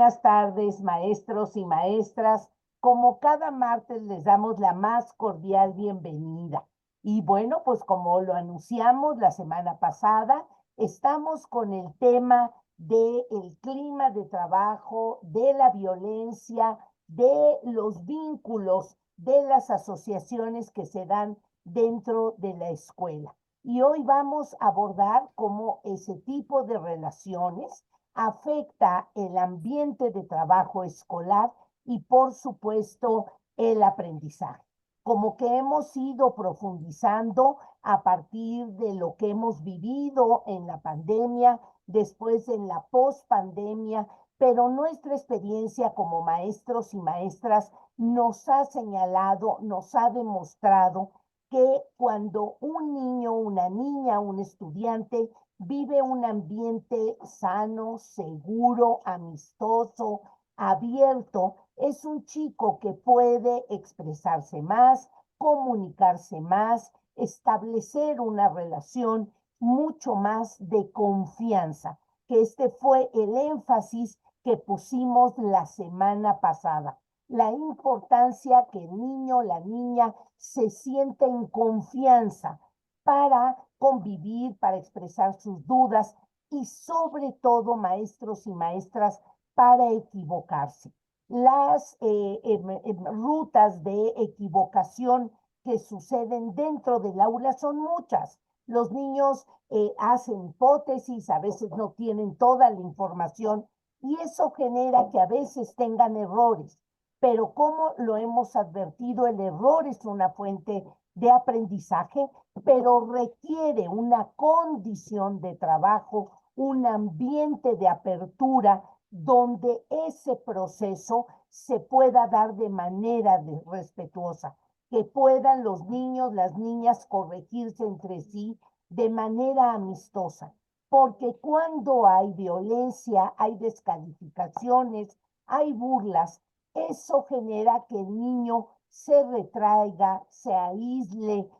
Buenas tardes, maestros y maestras. Como cada martes les damos la más cordial bienvenida. Y bueno, pues como lo anunciamos la semana pasada, estamos con el tema del clima de trabajo, de la violencia, de los vínculos, de las asociaciones que se dan dentro de la escuela. Y hoy vamos a abordar cómo ese tipo de relaciones afecta el ambiente de trabajo escolar y, por supuesto, el aprendizaje. Como que hemos ido profundizando a partir de lo que hemos vivido en la pandemia, después en la pospandemia, pero nuestra experiencia como maestros y maestras nos ha señalado, nos ha demostrado que cuando un niño, una niña, un estudiante vive un ambiente sano, seguro, amistoso, abierto, es un chico que puede expresarse más, comunicarse más, establecer una relación mucho más de confianza, que este fue el énfasis que pusimos la semana pasada. La importancia que el niño, la niña se sienta en confianza para convivir, para expresar sus dudas y sobre todo, maestros y maestras, para equivocarse. Las rutas de equivocación que suceden dentro del aula son muchas. Los niños hacen hipótesis, a veces no tienen toda la información y eso genera que a veces tengan errores. Pero como lo hemos advertido, el error es una fuente de aprendizaje, pero requiere una condición de trabajo, un ambiente de apertura donde ese proceso se pueda dar de manera respetuosa, que puedan los niños, las niñas corregirse entre sí de manera amistosa, porque cuando hay violencia, hay descalificaciones, hay burlas, eso genera que el niño se retraiga, se aísle,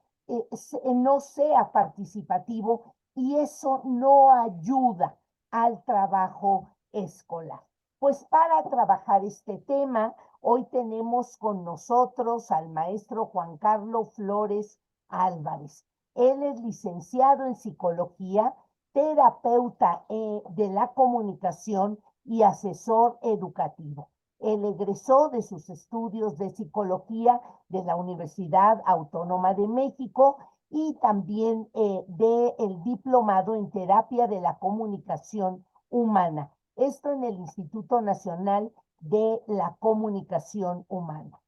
no sea participativo y eso no ayuda al trabajo escolar. Pues para trabajar este tema, hoy tenemos con nosotros al maestro Juan Carlos Flores Álvarez. Él es licenciado en psicología, terapeuta de la comunicación y asesor educativo. Él egresó de sus estudios de psicología de la Universidad Autónoma de México y también del diplomado en terapia de la comunicación humana. Esto en el Instituto Nacional de la Comunicación Humana.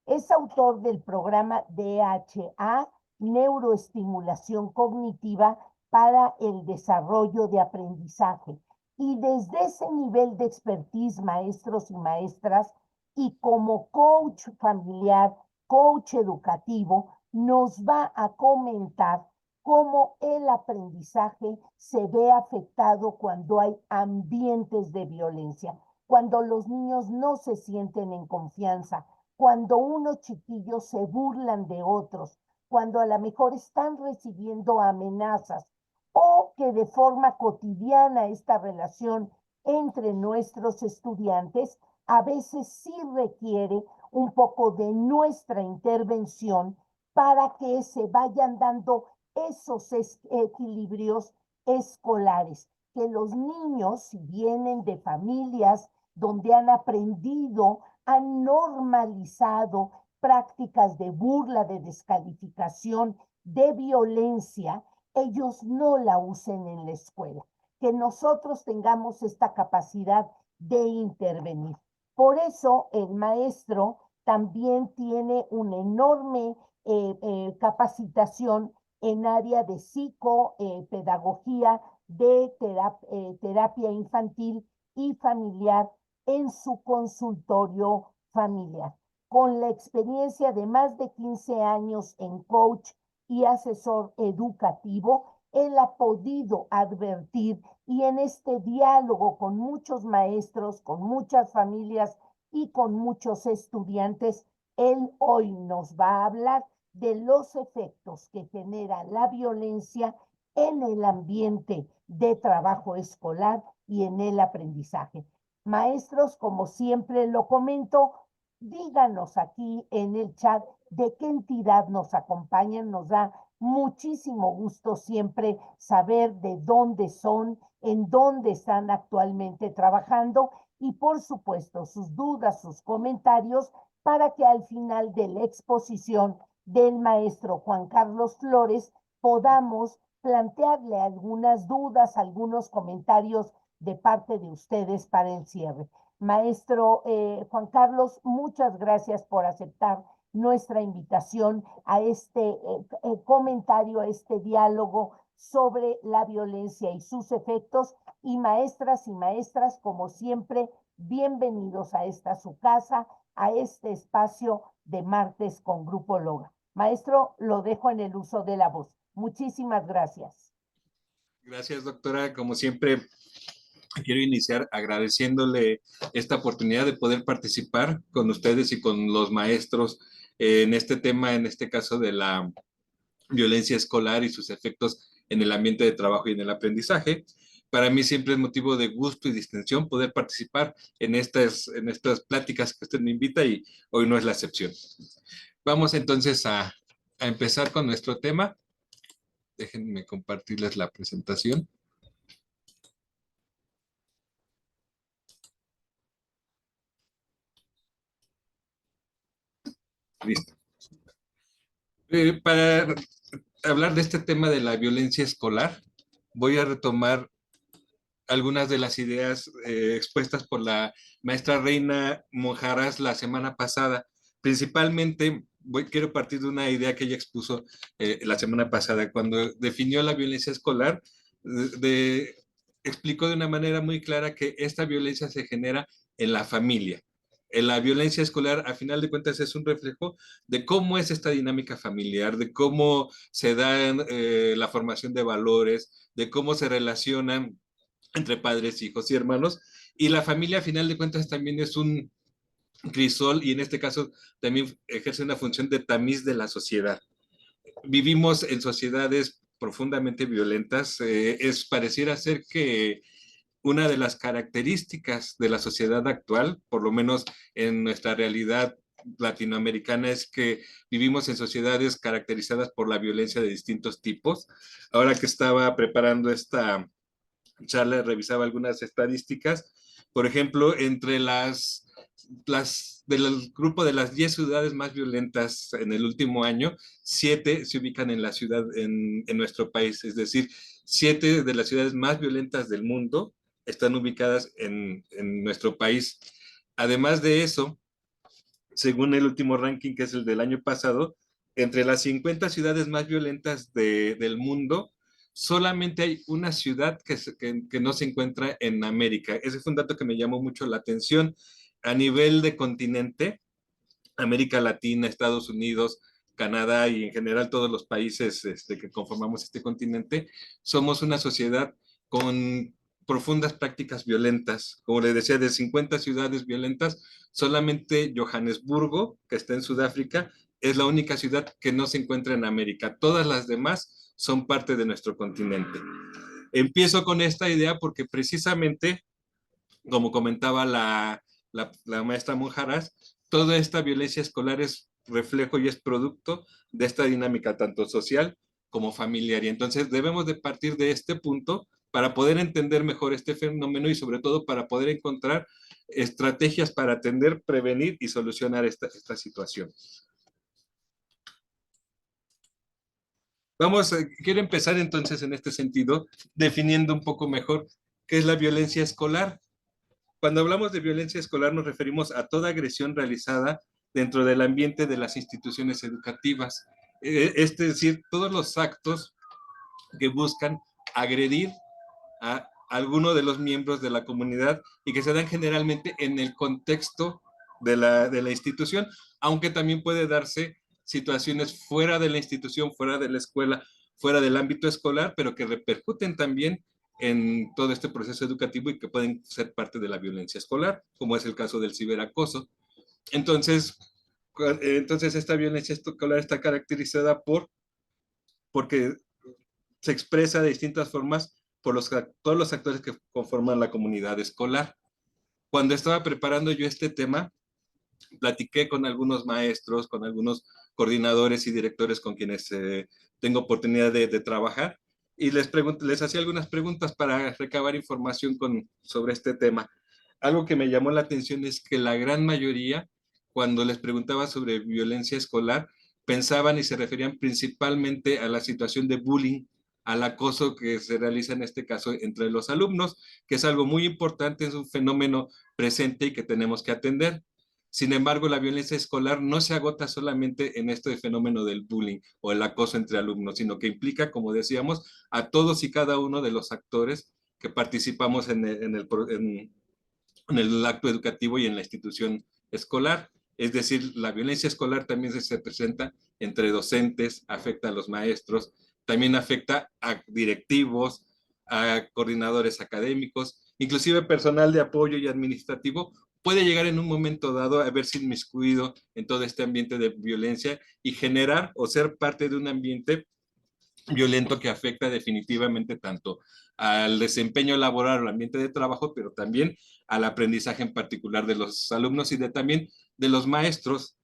Es autor del programa DHA, Neuroestimulación Cognitiva para el Desarrollo de Aprendizaje. Y desde ese nivel de expertise, maestros y maestras, y como coach familiar, coach educativo, nos va a comentar cómo el aprendizaje se ve afectado cuando hay ambientes de violencia, cuando los niños no se sienten en confianza, cuando unos chiquillos se burlan de otros, cuando a lo mejor están recibiendo amenazas o que de forma cotidiana esta relación entre nuestros estudiantes a veces sí requiere un poco de nuestra intervención para que se vayan dando esos equilibrios escolares, que los niños, si vienen de familias donde han aprendido, han normalizado prácticas de burla, de descalificación, de violencia, ellos no la usen en la escuela, que nosotros tengamos esta capacidad de intervenir. Por eso el maestro también tiene una enorme capacitación en área de psicopedagogía, de terapia infantil y familiar en su consultorio familiar. Con la experiencia de más de 15 años en coach y asesor educativo, él ha podido advertir y en este diálogo con muchos maestros, con muchas familias y con muchos estudiantes, él hoy nos va a hablar de los efectos que genera la violencia en el ambiente de trabajo escolar y en el aprendizaje. Maestros, como siempre lo comento, díganos aquí en el chat de qué entidad nos acompañan. Nos da muchísimo gusto siempre saber de dónde son, en dónde están actualmente trabajando y por supuesto sus dudas, sus comentarios para que al final de la exposición del maestro Juan Carlos Flores podamos plantearle algunas dudas, algunos comentarios de parte de ustedes para el cierre. Maestro Juan Carlos, muchas gracias por aceptar nuestra invitación a este comentario, a este diálogo sobre la violencia y sus efectos. Y maestras, como siempre, bienvenidos a esta su casa, a este espacio de martes con Grupo Loga. Maestro, lo dejo en el uso de la voz. Muchísimas gracias. Gracias, doctora. Como siempre, quiero iniciar agradeciéndole esta oportunidad de poder participar con ustedes y con los maestros en este tema, en este caso de la violencia escolar y sus efectos en el ambiente de trabajo y en el aprendizaje. Para mí siempre es motivo de gusto y distensión poder participar en estas pláticas que usted me invita y hoy no es la excepción. Vamos entonces a empezar con nuestro tema. Déjenme compartirles la presentación. Listo. Para hablar de este tema de la violencia escolar, voy a retomar algunas de las ideas expuestas por la maestra Reina Monjaras la semana pasada. Principalmente, quiero partir de una idea que ella expuso la semana pasada, cuando definió la violencia escolar, explicó de una manera muy clara que esta violencia se genera en la familia. La violencia escolar, a final de cuentas, es un reflejo de cómo es esta dinámica familiar, de cómo se da la formación de valores, de cómo se relacionan entre padres, hijos y hermanos. Y la familia, a final de cuentas, también es un crisol y en este caso también ejerce una función de tamiz de la sociedad. Vivimos en sociedades profundamente violentas. Pareciera ser que una de las características de la sociedad actual, por lo menos en nuestra realidad latinoamericana, es que vivimos en sociedades caracterizadas por la violencia de distintos tipos. Ahora que estaba preparando esta charla, revisaba algunas estadísticas. Por ejemplo, entre del grupo de las 10 ciudades más violentas en el último año, 7 se ubican en la ciudad, en nuestro país. Es decir, 7 de las ciudades más violentas del mundo están ubicadas en nuestro país. Además de eso, según el último ranking, que es el del año pasado, entre las 50 ciudades más violentas del mundo, solamente hay una ciudad que no se encuentra en América. Ese fue un dato que me llamó mucho la atención. A nivel de continente, América Latina, Estados Unidos, Canadá y en general todos los países que conformamos este continente, somos una sociedad con profundas prácticas violentas. Como les decía, de 50 ciudades violentas, solamente Johannesburgo, que está en Sudáfrica, es la única ciudad que no se encuentra en América. Todas las demás son parte de nuestro continente. Empiezo con esta idea porque precisamente, como comentaba la maestra Monjaras, toda esta violencia escolar es reflejo y es producto de esta dinámica tanto social como familiar. Y entonces debemos de partir de este punto para poder entender mejor este fenómeno y sobre todo para poder encontrar estrategias para atender, prevenir y solucionar esta situación. Quiero empezar entonces en este sentido definiendo un poco mejor qué es la violencia escolar. Cuando hablamos de violencia escolar nos referimos a toda agresión realizada dentro del ambiente de las instituciones educativas. Es decir, todos los actos que buscan agredir a alguno de los miembros de la comunidad y que se dan generalmente en el contexto de la institución, aunque también puede darse situaciones fuera de la institución, fuera de la escuela, fuera del ámbito escolar, pero que repercuten también en todo este proceso educativo y que pueden ser parte de la violencia escolar, como es el caso del ciberacoso. Entonces, esta violencia escolar está caracterizada porque se expresa de distintas formas por todos los actores que conforman la comunidad escolar. Cuando estaba preparando yo este tema, platiqué con algunos maestros, con algunos coordinadores y directores con quienes tengo oportunidad de trabajar y les hacía algunas preguntas para recabar información sobre este tema. Algo que me llamó la atención es que la gran mayoría, cuando les preguntaba sobre violencia escolar, pensaban y se referían principalmente a la situación de bullying, al acoso que se realiza en este caso entre los alumnos, que es algo muy importante, es un fenómeno presente y que tenemos que atender. Sin embargo, la violencia escolar no se agota solamente en este fenómeno del bullying o el acoso entre alumnos, sino que implica, como decíamos, a todos y cada uno de los actores que participamos en el acto educativo y en la institución escolar. Es decir, la violencia escolar también se presenta entre docentes, afecta a los maestros, también afecta a directivos, a coordinadores académicos, inclusive personal de apoyo y administrativo puede llegar en un momento dado a verse inmiscuido en todo este ambiente de violencia y generar o ser parte de un ambiente violento que afecta definitivamente tanto al desempeño laboral, al ambiente de trabajo, pero también al aprendizaje en particular de los alumnos y también de los maestros.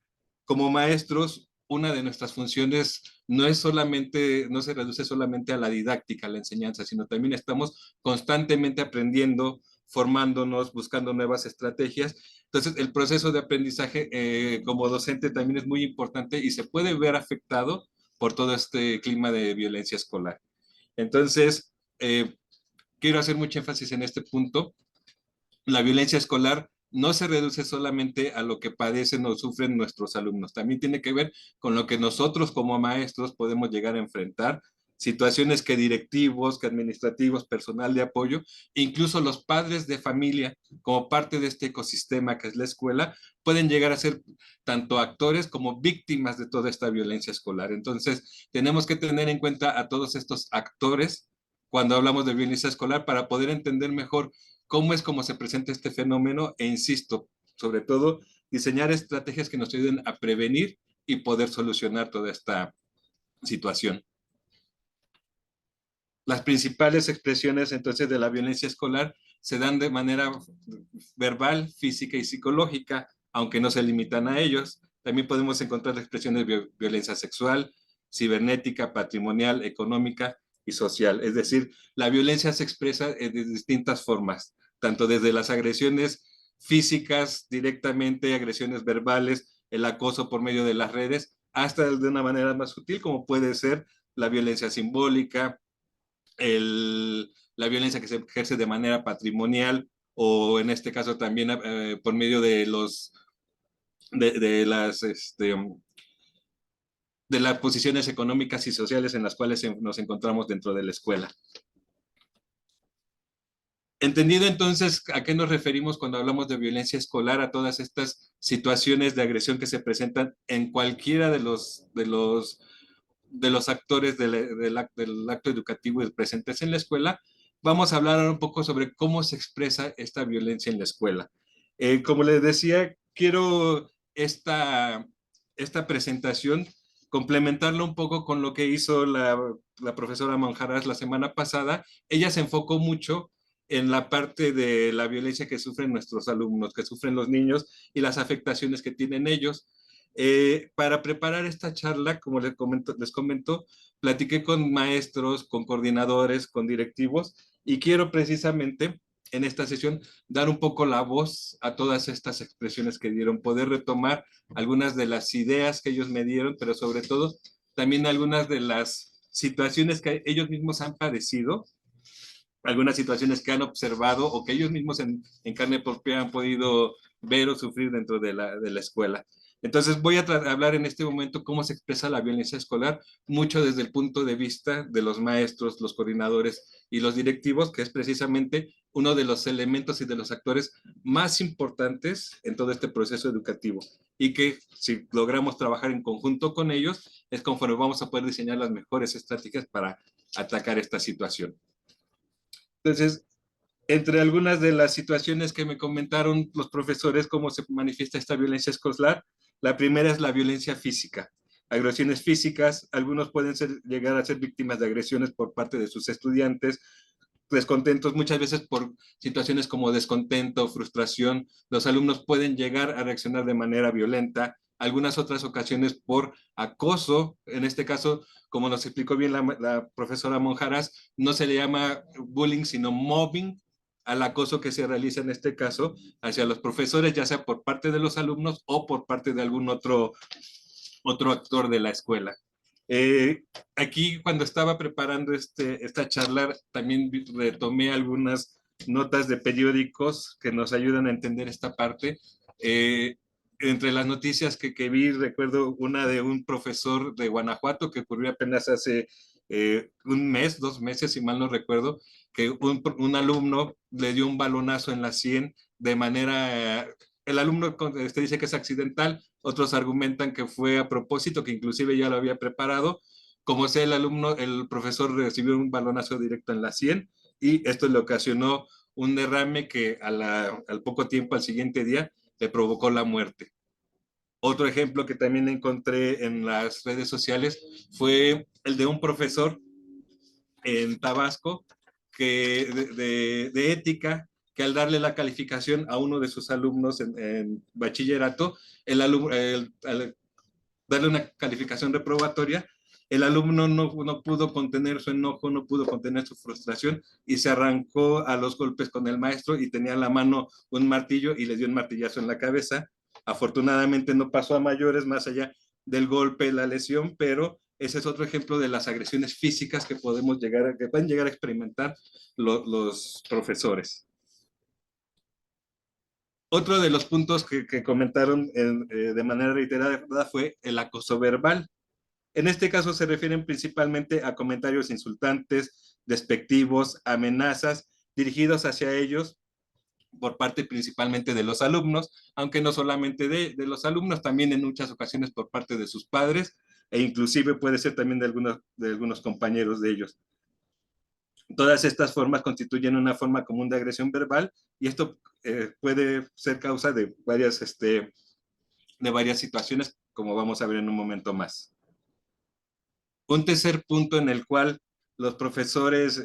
Como maestros, una de nuestras funciones no se reduce solamente a la didáctica, a la enseñanza, sino también estamos constantemente aprendiendo, formándonos, buscando nuevas estrategias. Entonces, el proceso de aprendizaje como docente también es muy importante y se puede ver afectado por todo este clima de violencia escolar. Entonces, quiero hacer mucho énfasis en este punto. La violencia escolar no se reduce solamente a lo que padecen o sufren nuestros alumnos, también tiene que ver con lo que nosotros como maestros podemos llegar a enfrentar, situaciones que directivos, que administrativos, personal de apoyo, incluso los padres de familia, como parte de este ecosistema que es la escuela, pueden llegar a ser tanto actores como víctimas de toda esta violencia escolar. Entonces, tenemos que tener en cuenta a todos estos actores cuando hablamos de violencia escolar para poder entender mejor cómo es como se presenta este fenómeno e insisto, sobre todo, diseñar estrategias que nos ayuden a prevenir y poder solucionar toda esta situación. Las principales expresiones entonces de la violencia escolar se dan de manera verbal, física y psicológica, aunque no se limitan a ellos. También podemos encontrar expresiones de violencia sexual, cibernética, patrimonial, económica y social. Es decir, la violencia se expresa de distintas formas, tanto desde las agresiones físicas directamente, agresiones verbales, el acoso por medio de las redes, hasta de una manera más sutil como puede ser la violencia simbólica, la violencia que se ejerce de manera patrimonial o en este caso también por medio de de las posiciones económicas y sociales en las cuales nos encontramos dentro de la escuela. Entendido entonces a qué nos referimos cuando hablamos de violencia escolar, a todas estas situaciones de agresión que se presentan en cualquiera de los actores del acto educativo y presentes en la escuela, vamos a hablar un poco sobre cómo se expresa esta violencia en la escuela. Como les decía, quiero esta presentación complementarlo un poco con lo que hizo la profesora Manjarás la semana pasada. Ella se enfocó mucho en la parte de la violencia que sufren nuestros alumnos, que sufren los niños y las afectaciones que tienen ellos. Para preparar esta charla, como les comento, platiqué con maestros, con coordinadores, con directivos y quiero precisamente en esta sesión dar un poco la voz a todas estas expresiones que dieron, poder retomar algunas de las ideas que ellos me dieron, pero sobre todo también algunas de las situaciones que ellos mismos han padecido, algunas situaciones que han observado o que ellos mismos en carne propia han podido ver o sufrir dentro de la escuela. Entonces voy a hablar en este momento cómo se expresa la violencia escolar, mucho desde el punto de vista de los maestros, los coordinadores y los directivos, que es precisamente uno de los elementos y de los actores más importantes en todo este proceso educativo y que si logramos trabajar en conjunto con ellos, es conforme vamos a poder diseñar las mejores estrategias para atacar esta situación. Entonces, entre algunas de las situaciones que me comentaron los profesores, cómo se manifiesta esta violencia escolar, la primera es la violencia física. Agresiones físicas, algunos pueden llegar a ser víctimas de agresiones por parte de sus estudiantes, descontentos, muchas veces por situaciones como descontento, frustración, los alumnos pueden llegar a reaccionar de manera violenta, algunas otras ocasiones por acoso, en este caso, como nos explicó bien la profesora Monjaras, no se le llama bullying, sino mobbing, al acoso que se realiza en este caso hacia los profesores, ya sea por parte de los alumnos o por parte de algún otro actor de la escuela. Aquí cuando estaba preparando esta charla, también retomé algunas notas de periódicos que nos ayudan a entender esta parte. Entre las noticias que vi, recuerdo una de un profesor de Guanajuato que ocurrió apenas hace un mes, 2 meses, si mal no recuerdo, que un alumno le dio un balonazo en la sien de manera... el alumno dice que es accidental, otros argumentan que fue a propósito, que inclusive ya lo había preparado. Como sea el alumno, el profesor recibió un balonazo directo en la sien y esto le ocasionó un derrame que al poco tiempo, al siguiente día, le provocó la muerte. Otro ejemplo que también encontré en las redes sociales fue el de un profesor en Tabasco de ética, que al darle la calificación a uno de sus alumnos en bachillerato, al darle una calificación reprobatoria, el alumno no pudo contener su enojo, no pudo contener su frustración y se arrancó a los golpes con el maestro y tenía en la mano un martillo y le dio un martillazo en la cabeza. Afortunadamente no pasó a mayores más allá del golpe, la lesión, pero ese es otro ejemplo de las agresiones físicas que que pueden llegar a experimentar los profesores. Otro de los puntos que comentaron de manera reiterada fue el acoso verbal. En este caso se refieren principalmente a comentarios insultantes, despectivos, amenazas dirigidos hacia ellos por parte principalmente de los alumnos, aunque no solamente de los alumnos, también en muchas ocasiones por parte de sus padres e inclusive puede ser también de algunos compañeros de ellos. Todas estas formas constituyen una forma común de agresión verbal y esto puede ser causa de varias situaciones, como vamos a ver en un momento más. Un tercer punto en el cual los profesores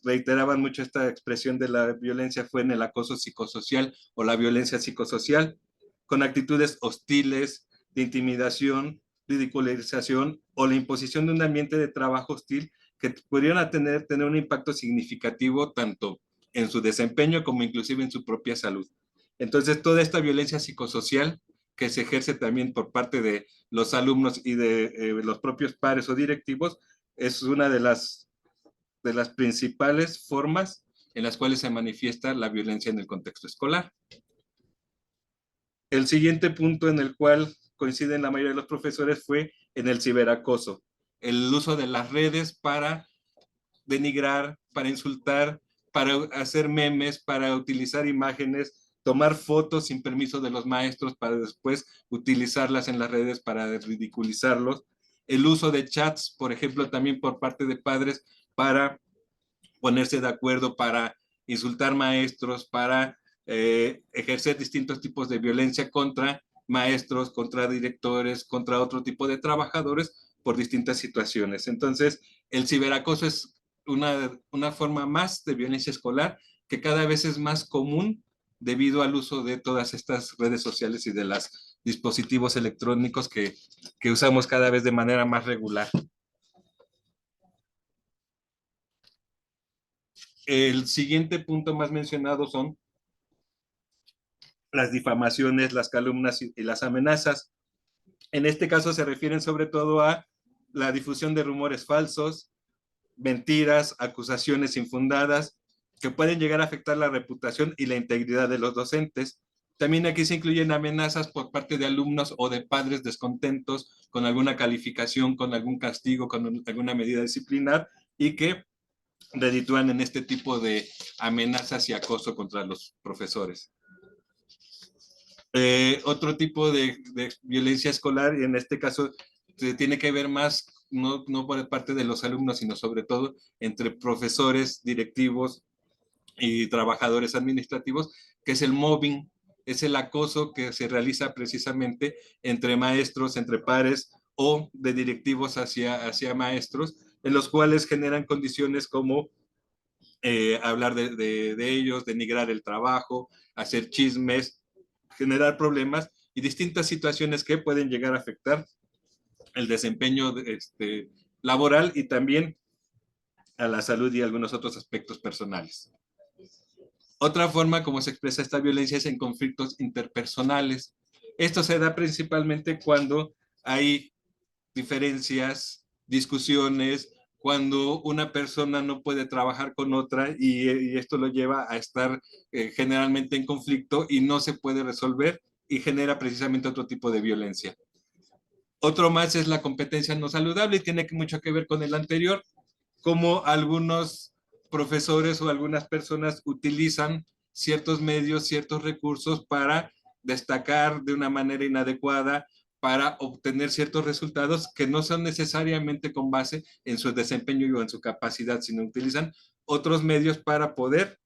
reiteraban mucho esta expresión de la violencia fue en el acoso psicosocial o la violencia psicosocial, con actitudes hostiles, de intimidación, ridicularización o la imposición de un ambiente de trabajo hostil que pudieran tener un impacto significativo tanto en su desempeño como inclusive en su propia salud. Entonces, toda esta violencia psicosocial que se ejerce también por parte de los alumnos y de los propios pares o directivos es una de las principales formas en las cuales se manifiesta la violencia en el contexto escolar. El siguiente punto en el cual coinciden la mayoría de los profesores fue en el ciberacoso, el uso de las redes para denigrar, para insultar, para hacer memes, para utilizar imágenes, tomar fotos sin permiso de los maestros para después utilizarlas en las redes para ridiculizarlos. El uso de chats, por ejemplo, también por parte de padres para ponerse de acuerdo, para insultar maestros, para ejercer distintos tipos de violencia contra maestros, contra directores, contra otro tipo de trabajadores por distintas situaciones. Entonces, el ciberacoso es una forma más de violencia escolar que cada vez es más común debido al uso de todas estas redes sociales y de los dispositivos electrónicos que usamos cada vez de manera más regular. El siguiente punto más mencionado son las difamaciones, las calumnias y las amenazas. En este caso se refieren sobre todo a la difusión de rumores falsos, mentiras, acusaciones infundadas, que pueden llegar a afectar la reputación y la integridad de los docentes. También aquí se incluyen amenazas por parte de alumnos o de padres descontentos con alguna calificación, con algún castigo, con alguna medida disciplinar y que reditúan en este tipo de amenazas y acoso contra los profesores. Otro tipo de violencia escolar, y en este caso tiene que ver más, no por parte de los alumnos, sino sobre todo entre profesores, directivos y trabajadores administrativos, que es el mobbing, es el acoso que se realiza precisamente entre maestros, entre pares o de directivos hacia maestros, en los cuales generan condiciones como hablar de ellos, denigrar el trabajo, hacer chismes, generar problemas y distintas situaciones que pueden llegar a afectar el desempeño laboral y también a la salud y algunos otros aspectos personales. Otra forma como se expresa esta violencia es en conflictos interpersonales. Esto se da principalmente cuando hay diferencias, discusiones, cuando una persona no puede trabajar con otra y esto lo lleva a estar generalmente en conflicto y no se puede resolver y genera precisamente otro tipo de violencia. Otro más es la competencia no saludable y tiene mucho que ver con el anterior, como algunos profesores o algunas personas utilizan ciertos medios, ciertos recursos para destacar de una manera inadecuada, para obtener ciertos resultados que no son necesariamente con base en su desempeño o en su capacidad, sino utilizan otros medios para poder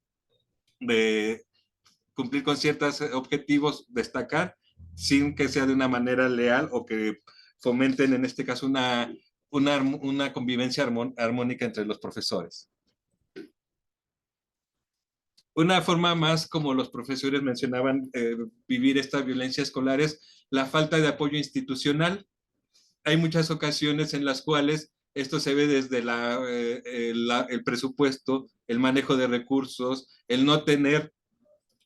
cumplir con ciertos objetivos, destacar, sin que sea de una manera leal o que fomenten, en este caso, una convivencia armónica entre los profesores. Una forma más, como los profesores mencionaban, vivir esta violencia escolar es la falta de apoyo institucional. Hay muchas ocasiones en las cuales esto se ve desde el presupuesto, el manejo de recursos, el no tener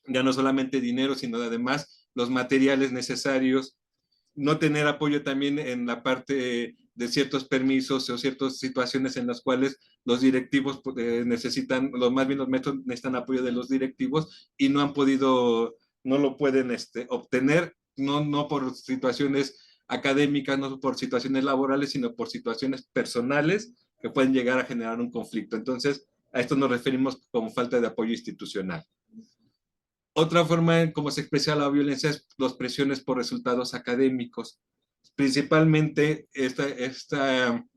ya no solamente dinero, sino además los materiales necesarios, no tener apoyo también en la parte de ciertos permisos o ciertas situaciones en las cuales los directivos necesitan, más bien los maestros necesitan apoyo de los directivos y no han podido, no lo pueden obtener, no por situaciones académicas, no por situaciones laborales, sino por situaciones personales que pueden llegar a generar un conflicto. Entonces, a esto nos referimos como falta de apoyo institucional. Otra forma en cómo se expresa la violencia es las presiones por resultados académicos. Principalmente esta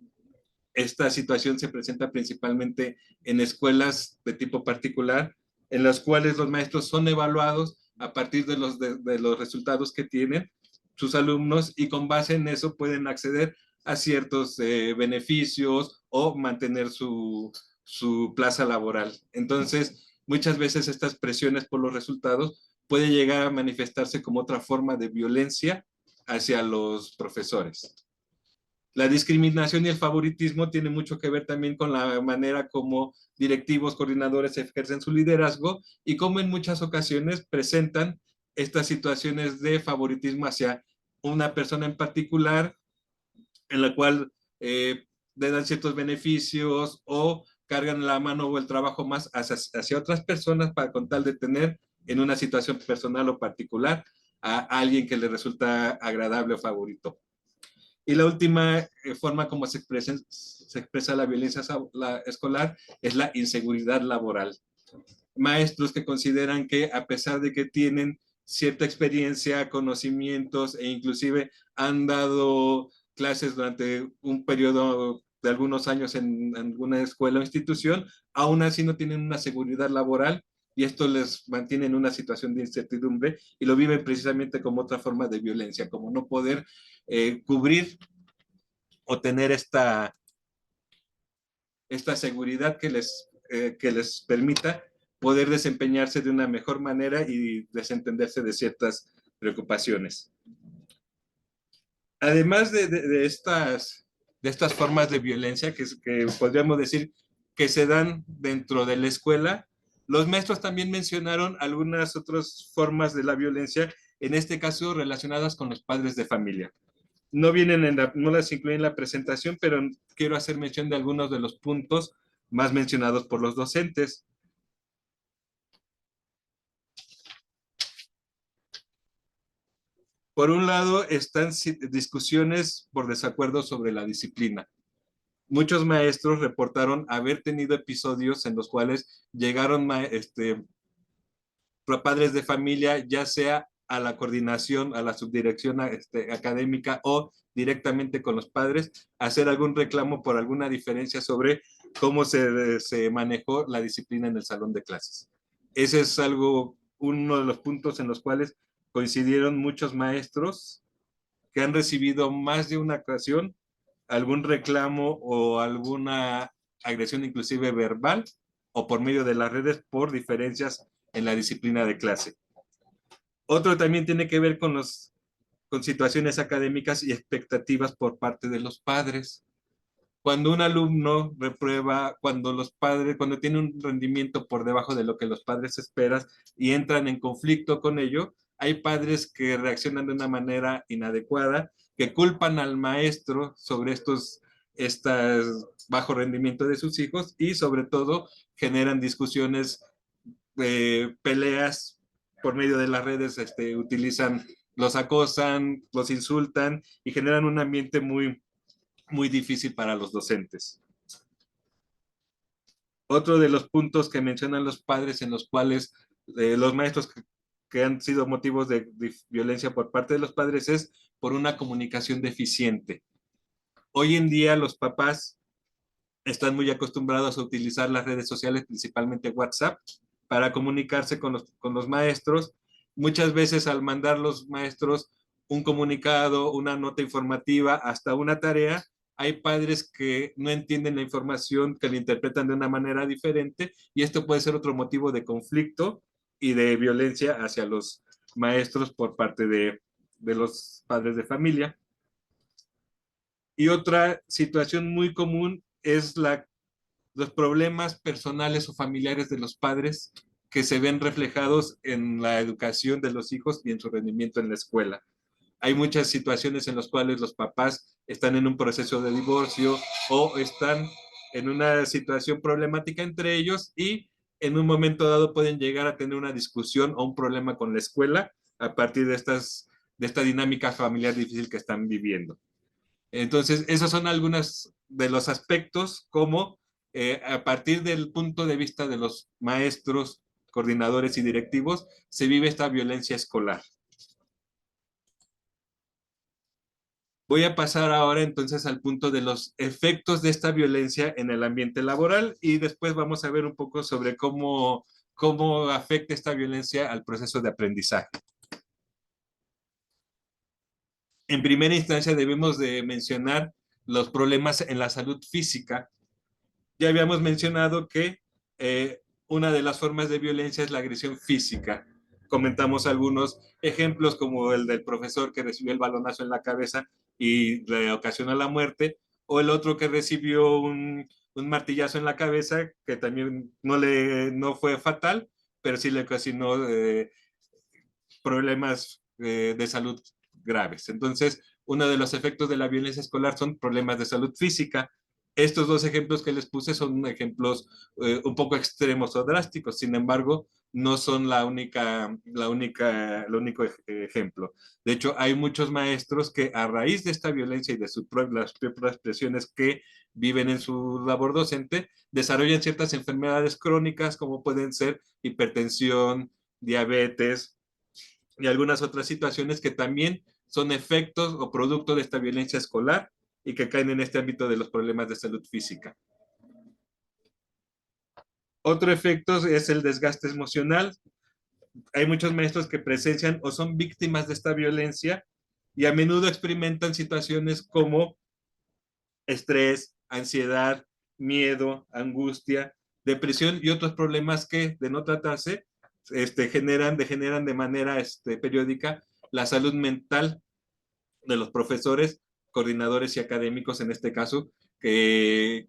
situación se presenta principalmente en escuelas de tipo particular, en las cuales los maestros son evaluados a partir de los resultados que tienen sus alumnos y con base en eso pueden acceder a ciertos beneficios o mantener su plaza laboral. Entonces, muchas veces estas presiones por los resultados puede llegar a manifestarse como otra forma de violencia hacia los profesores. La discriminación y el favoritismo tiene mucho que ver también con la manera como directivos, coordinadores ejercen su liderazgo y cómo en muchas ocasiones presentan estas situaciones de favoritismo hacia una persona en particular, en la cual le dan ciertos beneficios o cargan la mano o el trabajo más hacia otras personas para con tal de tener en una situación personal o particular a alguien que le resulta agradable o favorito. Y la última forma como se expresa la violencia escolar es la inseguridad laboral. Maestros que consideran que a pesar de que tienen cierta experiencia, conocimientos e inclusive han dado clases durante un periodo de algunos años en alguna escuela o institución, aún así no tienen una seguridad laboral y esto les mantiene en una situación de incertidumbre y lo viven precisamente como otra forma de violencia, como no poder cubrir o tener esta seguridad que les permita poder desempeñarse de una mejor manera y desentenderse de ciertas preocupaciones. Además de estas formas de violencia que podríamos decir que se dan dentro de la escuela, los maestros también mencionaron algunas otras formas de la violencia, en este caso relacionadas con los padres de familia. No no las incluí en la presentación, pero quiero hacer mención de algunos de los puntos más mencionados por los docentes. Por un lado, están discusiones por desacuerdo sobre la disciplina. Muchos maestros reportaron haber tenido episodios en los cuales llegaron padres de familia, ya sea a la coordinación, a la subdirección académica o directamente con los padres, hacer algún reclamo por alguna diferencia sobre cómo se manejó la disciplina en el salón de clases. Ese es uno de los puntos en los cuales coincidieron muchos maestros que han recibido más de una ocasión algún reclamo o alguna agresión inclusive verbal o por medio de las redes por diferencias en la disciplina de clase. Otro también tiene que ver con situaciones académicas y expectativas por parte de los padres. Cuando un alumno reprueba, cuando tiene un rendimiento por debajo de lo que los padres esperan y entran en conflicto con ello, hay padres que reaccionan de una manera inadecuada, que culpan al maestro sobre estas bajo rendimiento de sus hijos y sobre todo generan discusiones, peleas por medio de las redes, los acosan, los insultan y generan un ambiente muy difícil para los docentes. Otro de los puntos que mencionan los padres en los cuales los maestros que han sido motivos de violencia por parte de los padres es por una comunicación deficiente. Hoy en día los papás están muy acostumbrados a utilizar las redes sociales, principalmente WhatsApp, para comunicarse con los maestros. Muchas veces al mandar los maestros un comunicado, una nota informativa, hasta una tarea, hay padres que no entienden la información, que la interpretan de una manera diferente y esto puede ser otro motivo de conflicto y de violencia hacia los maestros por parte de los padres de familia. Y otra situación muy común es los problemas personales o familiares de los padres que se ven reflejados en la educación de los hijos y en su rendimiento en la escuela. Hay muchas situaciones en las cuales los papás están en un proceso de divorcio o están en una situación problemática entre ellos y en un momento dado pueden llegar a tener una discusión o un problema con la escuela a partir de esta dinámica familiar difícil que están viviendo. Entonces, esos son algunos de los aspectos como a partir del punto de vista de los maestros, coordinadores y directivos, se vive esta violencia escolar. Voy a pasar ahora entonces al punto de los efectos de esta violencia en el ambiente laboral y después vamos a ver un poco sobre cómo afecta esta violencia al proceso de aprendizaje. En primera instancia debemos de mencionar los problemas en la salud física. Ya habíamos mencionado que una de las formas de violencia es la agresión física. Comentamos algunos ejemplos como el del profesor que recibió el balonazo en la cabeza y le ocasionó la muerte, o el otro que recibió un martillazo en la cabeza que también no fue fatal, pero sí le ocasionó problemas de salud graves. Entonces, uno de los efectos de la violencia escolar son problemas de salud física. Estos dos ejemplos que les puse son ejemplos un poco extremos o drásticos, sin embargo, no son el único ejemplo. De hecho, hay muchos maestros que a raíz de esta violencia y de las propias presiones que viven en su labor docente, desarrollan ciertas enfermedades crónicas como pueden ser hipertensión, diabetes y algunas otras situaciones que también son efectos o producto de esta violencia escolar y que caen en este ámbito de los problemas de salud física. Otro efecto es el desgaste emocional. Hay muchos maestros que presencian o son víctimas de esta violencia y a menudo experimentan situaciones como estrés, ansiedad, miedo, angustia, depresión y otros problemas que, de no tratarse, generan de manera periódica la salud mental de los profesores, coordinadores y académicos, en este caso, que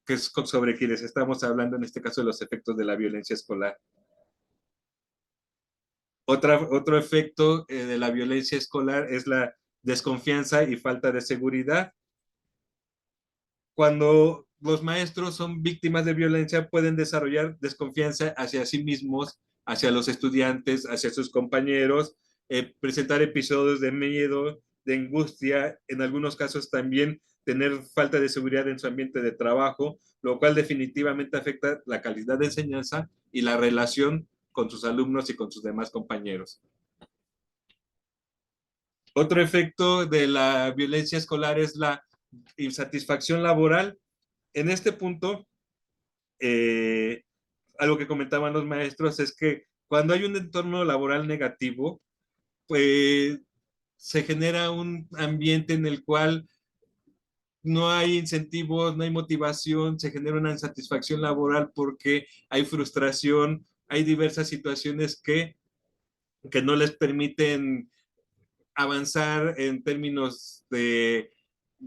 es sobre quienes estamos hablando, en este caso, de los efectos de la violencia escolar. Otro efecto de la violencia escolar es la desconfianza y falta de seguridad. Cuando los maestros son víctimas de violencia, pueden desarrollar desconfianza hacia sí mismos, hacia los estudiantes, hacia sus compañeros, presentar episodios de miedo, de angustia, en algunos casos también tener falta de seguridad en su ambiente de trabajo, lo cual definitivamente afecta la calidad de enseñanza y la relación con sus alumnos y con sus demás compañeros. Otro efecto de la violencia escolar es la insatisfacción laboral. En este punto, algo que comentaban los maestros es que cuando hay un entorno laboral negativo, pues se genera un ambiente en el cual no hay incentivos, no hay motivación, se genera una insatisfacción laboral porque hay frustración, hay diversas situaciones que no les permiten avanzar en términos de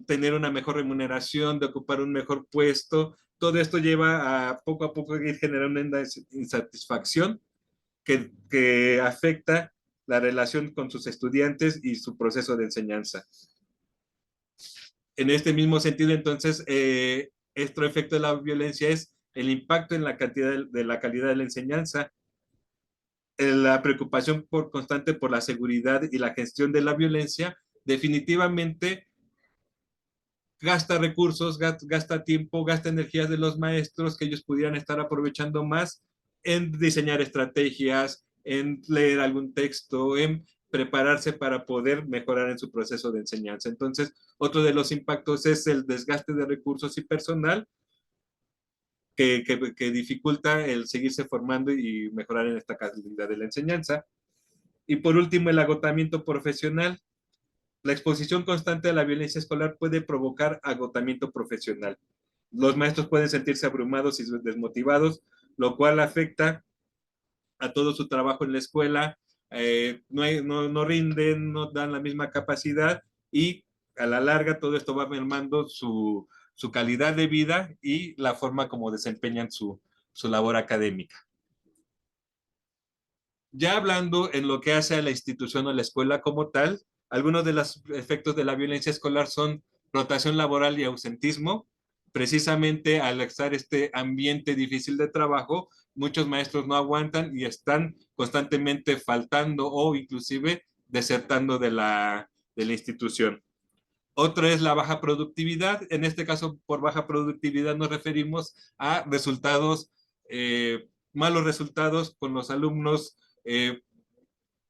tener una mejor remuneración, de ocupar un mejor puesto. Todo esto lleva a poco ir generando una insatisfacción que afecta la relación con sus estudiantes y su proceso de enseñanza. En este mismo sentido, entonces, este efecto de la violencia es el impacto en la cantidad de la calidad de la enseñanza, la preocupación constante por la seguridad y la gestión de la violencia, definitivamente gasta recursos, gasta tiempo, gasta energías de los maestros que ellos pudieran estar aprovechando más en diseñar estrategias, en leer algún texto, en prepararse para poder mejorar en su proceso de enseñanza. Entonces, otro de los impactos es el desgaste de recursos y personal que dificulta el seguirse formando y mejorar en esta calidad de la enseñanza. Y por último, el agotamiento profesional. La exposición constante a la violencia escolar puede provocar agotamiento profesional. Los maestros pueden sentirse abrumados y desmotivados, lo cual afecta a todo su trabajo en la escuela, no rinden, no dan la misma capacidad y a la larga todo esto va mermando su calidad de vida y la forma como desempeñan su labor académica. Ya hablando en lo que hace a la institución o la escuela como tal, algunos de los efectos de la violencia escolar son rotación laboral y ausentismo. Precisamente al estar este ambiente difícil de trabajo, muchos maestros no aguantan y están constantemente faltando o inclusive desertando de la institución. Otro es la baja productividad. En este caso, por baja productividad nos referimos a resultados, malos resultados con los alumnos,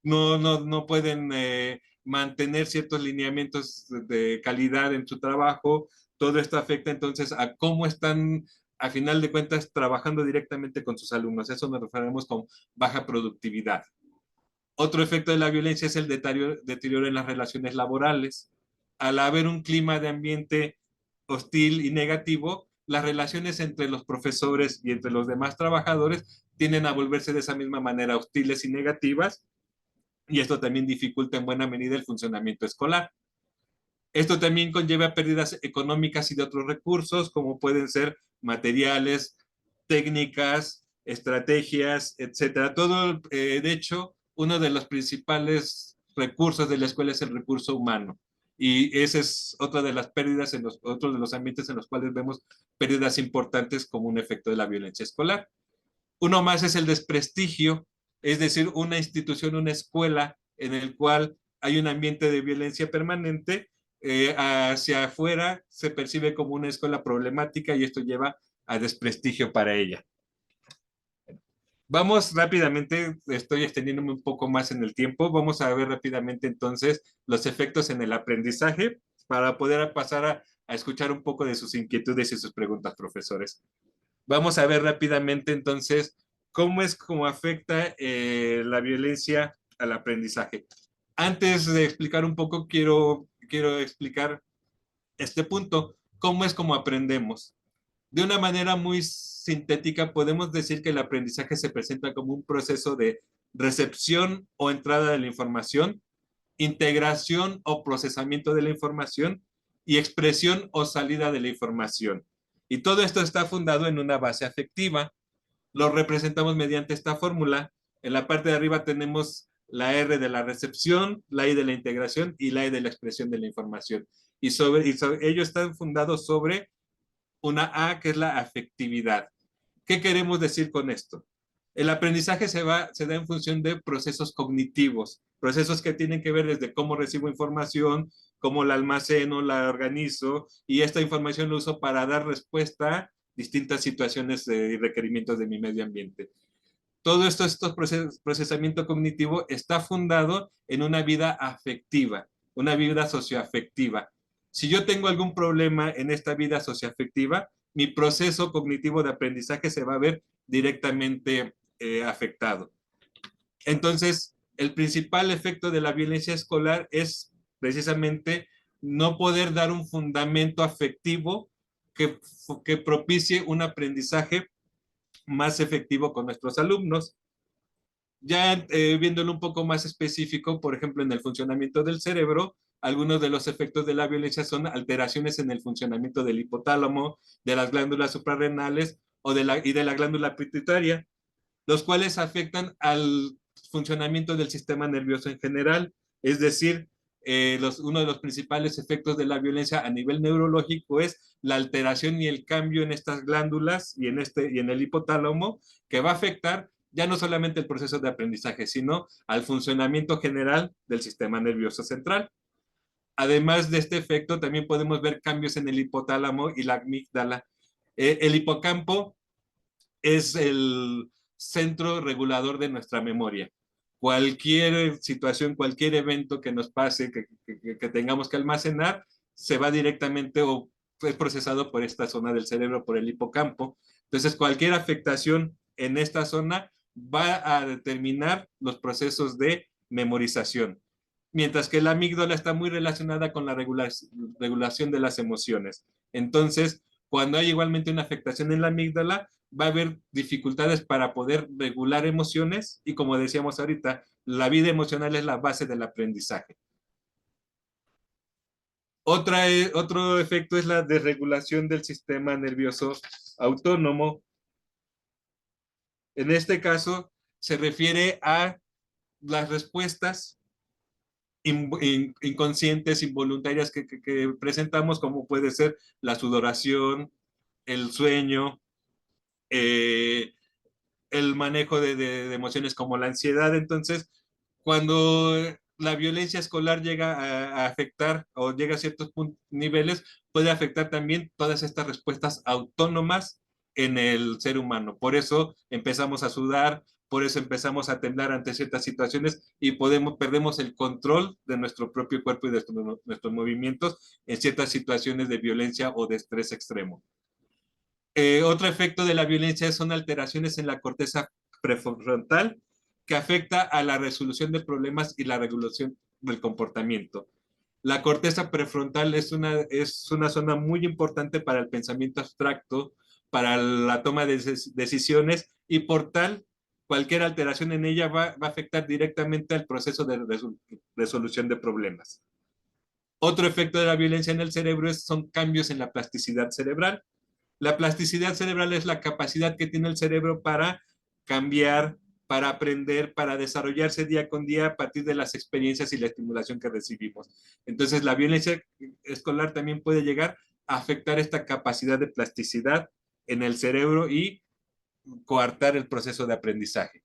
no pueden mantener ciertos lineamientos de calidad en su trabajo. Todo esto afecta entonces a cómo están, a final de cuentas, trabajando directamente con sus alumnos. Eso nos referimos con baja productividad. Otro efecto de la violencia es el deterioro en las relaciones laborales. Al haber un clima de ambiente hostil y negativo, las relaciones entre los profesores y entre los demás trabajadores tienden a volverse de esa misma manera hostiles y negativas, y esto también dificulta en buena medida el funcionamiento escolar. Esto también conlleva pérdidas económicas y de otros recursos, como pueden ser materiales, técnicas, estrategias, etcétera. Todo, de hecho, uno de los principales recursos de la escuela es el recurso humano. Y esa es otra de las pérdidas, otro de los ambientes en los cuales vemos pérdidas importantes como un efecto de la violencia escolar. Uno más es el desprestigio, es decir, una institución, una escuela en el cual hay un ambiente de violencia permanente, hacia afuera se percibe como una escuela problemática y esto lleva a desprestigio para ella. Vamos rápidamente, estoy extendiéndome un poco más en el tiempo, vamos a ver rápidamente entonces los efectos en el aprendizaje para poder pasar a escuchar un poco de sus inquietudes y sus preguntas, profesores. Vamos a ver rápidamente entonces cómo afecta la violencia al aprendizaje. Antes de explicar un poco, quiero explicar este punto, cómo es como aprendemos. De una manera muy sintética, podemos decir que el aprendizaje se presenta como un proceso de recepción o entrada de la información, integración o procesamiento de la información y expresión o salida de la información. Y todo esto está fundado en una base afectiva. Lo representamos mediante esta fórmula. En la parte de arriba tenemos la R de la recepción, la I de la integración y la I de la expresión de la información. Y ellos están fundados sobre una A que es la afectividad. ¿Qué queremos decir con esto? El aprendizaje se da en función de procesos cognitivos, procesos que tienen que ver desde cómo recibo información, cómo la almaceno, la organizo, y esta información la uso para dar respuesta a distintas situaciones y requerimientos de mi medio ambiente. Todo esto, procesamiento cognitivo está fundado en una vida afectiva, una vida socioafectiva. Si yo tengo algún problema en esta vida socioafectiva, mi proceso cognitivo de aprendizaje se va a ver directamente afectado. Entonces, el principal efecto de la violencia escolar es precisamente no poder dar un fundamento afectivo que propicie un aprendizaje más efectivo con nuestros alumnos. Ya viéndolo un poco más específico, por ejemplo, en el funcionamiento del cerebro, algunos de los efectos de la violencia son alteraciones en el funcionamiento del hipotálamo, de las glándulas suprarrenales y de la glándula pituitaria, los cuales afectan al funcionamiento del sistema nervioso en general. Es decir, uno de los principales efectos de la violencia a nivel neurológico es la alteración y el cambio en estas glándulas y en el hipotálamo, que va a afectar ya no solamente el proceso de aprendizaje, sino al funcionamiento general del sistema nervioso central. Además de este efecto, también podemos ver cambios en el hipotálamo y la amígdala. El hipocampo es el centro regulador de nuestra memoria. Cualquier situación, cualquier evento que nos pase, que tengamos que almacenar, se va directamente o es procesado por esta zona del cerebro, por el hipocampo. Entonces, cualquier afectación en esta zona va a determinar los procesos de memorización, mientras que la amígdala está muy relacionada con la regulación de las emociones. Entonces, cuando hay igualmente una afectación en la amígdala, va a haber dificultades para poder regular emociones y, como decíamos ahorita, la vida emocional es la base del aprendizaje. Otro efecto es la desregulación del sistema nervioso autónomo. En este caso, se refiere a las respuestas inconscientes, involuntarias que presentamos, como puede ser la sudoración, el sueño, eh, el manejo de emociones como la ansiedad. Entonces, cuando la violencia escolar llega a afectar o llega a ciertos niveles, puede afectar también todas estas respuestas autónomas en el ser humano. Por eso empezamos a sudar, por eso empezamos a temblar ante ciertas situaciones y perdemos el control de nuestro propio cuerpo y de nuestros movimientos en ciertas situaciones de violencia o de estrés extremo. Otro efecto de la violencia son alteraciones en la corteza prefrontal que afecta a la resolución de problemas y la regulación del comportamiento. La corteza prefrontal es una zona muy importante para el pensamiento abstracto, para la toma de decisiones y por tal, cualquier alteración en ella va a afectar directamente al proceso de resolución de problemas. Otro efecto de la violencia en el cerebro son cambios en la plasticidad cerebral. La plasticidad cerebral es la capacidad que tiene el cerebro para cambiar, para aprender, para desarrollarse día con día a partir de las experiencias y la estimulación que recibimos. Entonces, la violencia escolar también puede llegar a afectar esta capacidad de plasticidad en el cerebro y coartar el proceso de aprendizaje.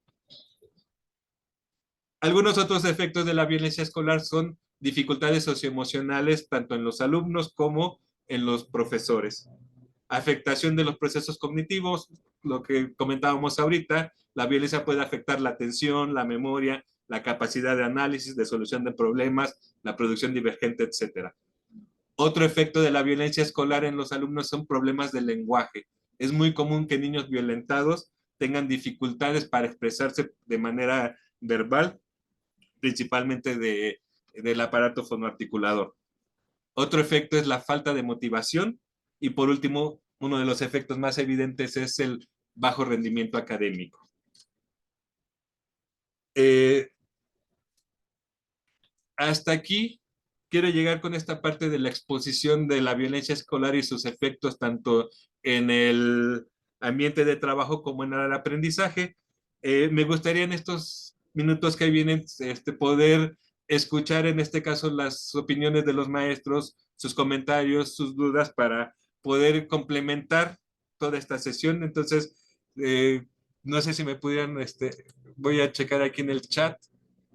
Algunos otros efectos de la violencia escolar son dificultades socioemocionales tanto en los alumnos como en los profesores. Afectación de los procesos cognitivos, lo que comentábamos ahorita, la violencia puede afectar la atención, la memoria, la capacidad de análisis, de solución de problemas, la producción divergente, etc. Otro efecto de la violencia escolar en los alumnos son problemas del lenguaje. Es muy común que niños violentados tengan dificultades para expresarse de manera verbal, principalmente del aparato fonoarticulador. Otro efecto es la falta de motivación y por último, uno de los efectos más evidentes es el bajo rendimiento académico. Hasta aquí quiero llegar con esta parte de la exposición de la violencia escolar y sus efectos tanto en el ambiente de trabajo como en el aprendizaje. Me gustaría en estos minutos que vienen poder escuchar en este caso las opiniones de los maestros, sus comentarios, sus dudas para poder complementar toda esta sesión. Entonces, no sé si me pudieran, voy a checar aquí en el chat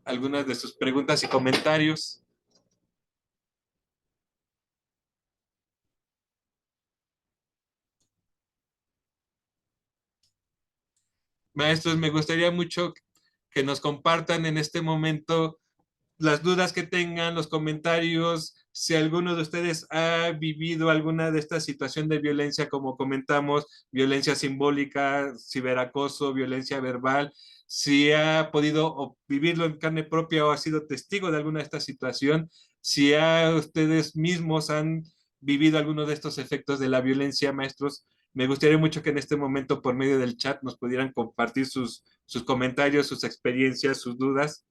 algunas de sus preguntas y comentarios. Maestros, me gustaría mucho que nos compartan en este momento las dudas que tengan, los comentarios, si alguno de ustedes ha vivido alguna de estas situaciones de violencia, como comentamos, violencia simbólica, ciberacoso, violencia verbal, si ha podido vivirlo en carne propia o ha sido testigo de alguna de estas situaciones, Si ustedes mismos han vivido alguno de estos efectos de la violencia, maestros, me gustaría mucho que en este momento por medio del chat nos pudieran compartir sus comentarios, sus experiencias, sus dudas.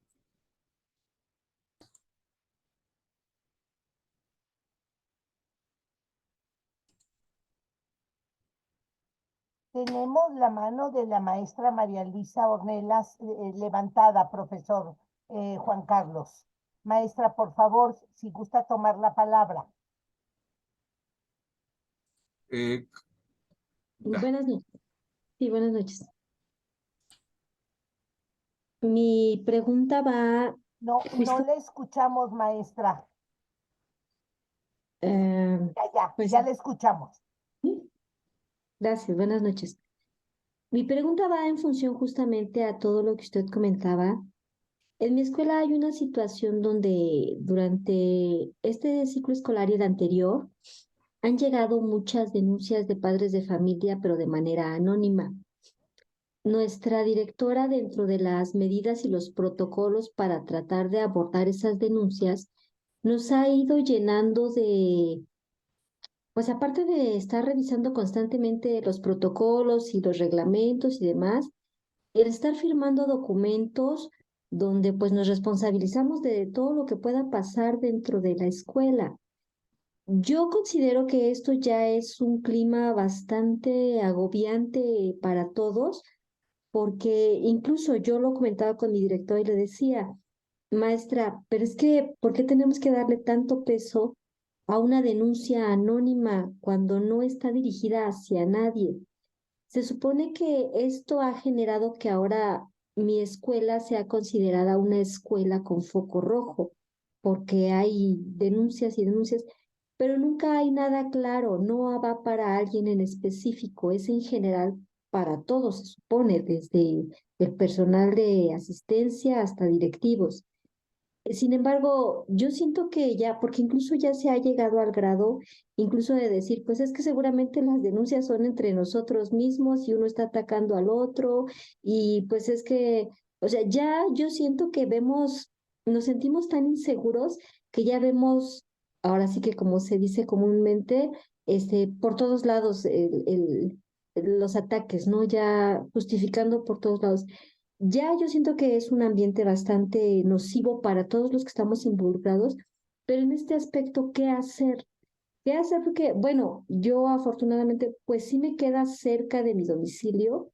Tenemos la mano de la maestra María Luisa Ornelas levantada, profesor Juan Carlos. Maestra, por favor, si gusta tomar la palabra. Eh, Buenas noches. Sí, buenas noches. Mi pregunta va No, no justo, le escuchamos, maestra. eh, pues Ya le escuchamos. sí, gracias, buenas noches. Mi pregunta va en función justamente a todo lo que usted comentaba. En mi escuela hay una situación donde durante este ciclo escolar y el anterior han llegado muchas denuncias de padres de familia, pero de manera anónima. Nuestra directora, dentro de las medidas y los protocolos para tratar de abordar esas denuncias, nos ha ido llenando de, pues aparte de estar revisando constantemente los protocolos y los reglamentos y demás, el estar firmando documentos donde pues nos responsabilizamos de todo lo que pueda pasar dentro de la escuela. Yo considero que esto ya es un clima bastante agobiante para todos porque incluso yo lo comentaba con mi director y le decía, maestra, pero es que, ¿por qué tenemos que darle tanto peso a una denuncia anónima cuando no está dirigida hacia nadie? Se supone que esto ha generado que ahora mi escuela sea considerada una escuela con foco rojo, porque hay denuncias y denuncias, pero nunca hay nada claro, no va para alguien en específico, es en general para todos, se supone, desde el personal de asistencia hasta directivos. Sin embargo, yo siento que ya, porque incluso ya se ha llegado al grado, incluso de decir, pues es que seguramente las denuncias son entre nosotros mismos y uno está atacando al otro y pues es que, o sea, ya yo siento que vemos, nos sentimos tan inseguros que ya vemos, ahora sí que como se dice comúnmente, por todos lados los ataques, ¿no? Ya justificando por todos lados. Ya yo siento que es un ambiente bastante nocivo para todos los que estamos involucrados, pero en este aspecto, ¿qué hacer? ¿Qué hacer? Porque, bueno, yo afortunadamente, pues sí me queda cerca de mi domicilio,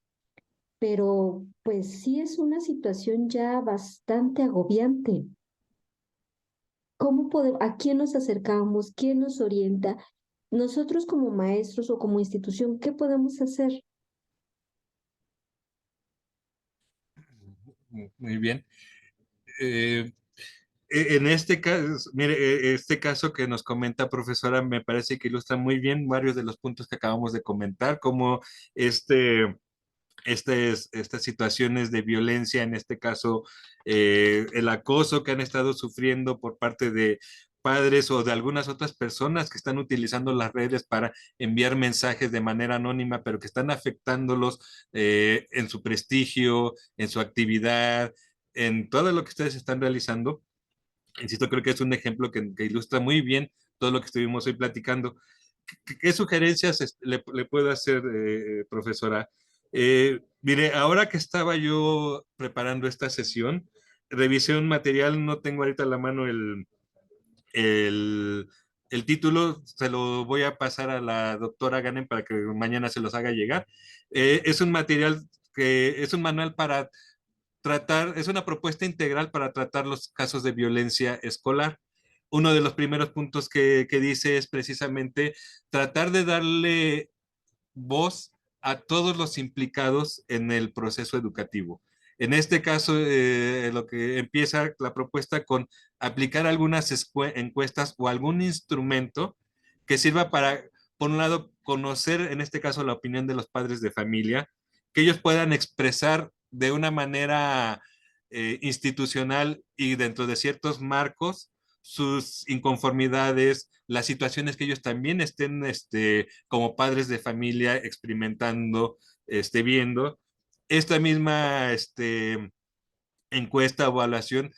pero pues sí es una situación ya bastante agobiante. ¿Cómo podemos, a quién nos acercamos? ¿Quién nos orienta? Nosotros como maestros o como institución, ¿qué podemos hacer? muy bien. Eh, en este caso, mire, este caso que nos comenta profesora me parece que ilustra muy bien varios de los puntos que acabamos de comentar, como este estas situaciones de violencia, en este caso el acoso que han estado sufriendo por parte de padres o de algunas otras personas que están utilizando las redes para enviar mensajes de manera anónima, pero que están afectándolos en su prestigio, en su actividad, en todo lo que ustedes están realizando. Insisto, creo que es un ejemplo que ilustra muy bien todo lo que estuvimos hoy platicando. ¿Qué sugerencias le puedo hacer, profesora? Mire, ahora que estaba yo preparando esta sesión, revisé un material, no tengo ahorita a la mano el, el título, se lo voy a pasar a la doctora Ganem para que mañana se los haga llegar. Es un material que es un manual para tratar, es una propuesta integral para tratar los casos de violencia escolar. Uno de los primeros puntos que dice es precisamente tratar de darle voz a todos los implicados en el proceso educativo. En este caso, lo que empieza la propuesta con aplicar algunas encuestas o algún instrumento que sirva para, por un lado, conocer, en este caso, la opinión de los padres de familia, que ellos puedan expresar de una manera institucional y dentro de ciertos marcos sus inconformidades, las situaciones que ellos también estén como padres de familia experimentando, viendo. Esta misma encuesta o evaluación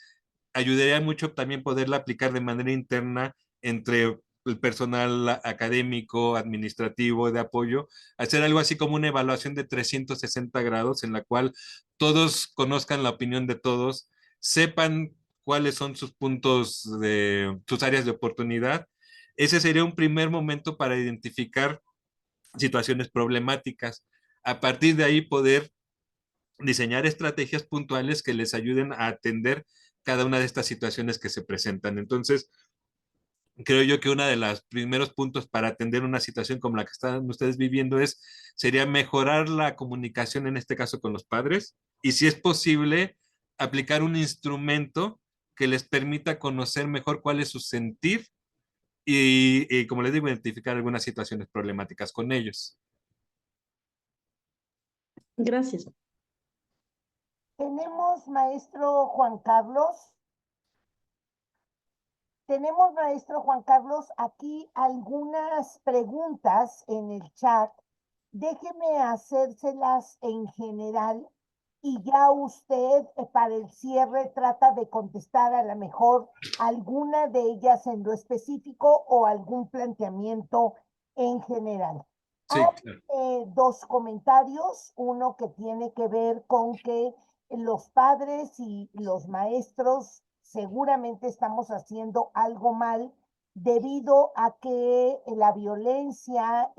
ayudaría mucho también poderla aplicar de manera interna entre el personal académico, administrativo, de apoyo, hacer algo así como una evaluación de 360 grados en la cual todos conozcan la opinión de todos, sepan cuáles son sus puntos de sus áreas de oportunidad. Ese sería un primer momento para identificar situaciones problemáticas. A partir de ahí poder diseñar estrategias puntuales que les ayuden a atender cada una de estas situaciones que se presentan. Entonces, creo yo que uno de los primeros puntos para atender una situación como la que están ustedes viviendo sería mejorar la comunicación, en este caso con los padres, y si es posible, aplicar un instrumento que les permita conocer mejor cuál es su sentir y como les digo, identificar algunas situaciones problemáticas con ellos. Gracias. Tenemos, maestro Juan Carlos. Tenemos, maestro Juan Carlos, aquí algunas preguntas en el chat. Déjeme hacérselas en general y ya usted para el cierre trata de contestar a lo mejor alguna de ellas en lo específico o algún planteamiento en general. Sí, Hay claro. dos comentarios, uno que tiene que ver con que los padres y los maestros seguramente estamos haciendo algo mal debido a que la violencia,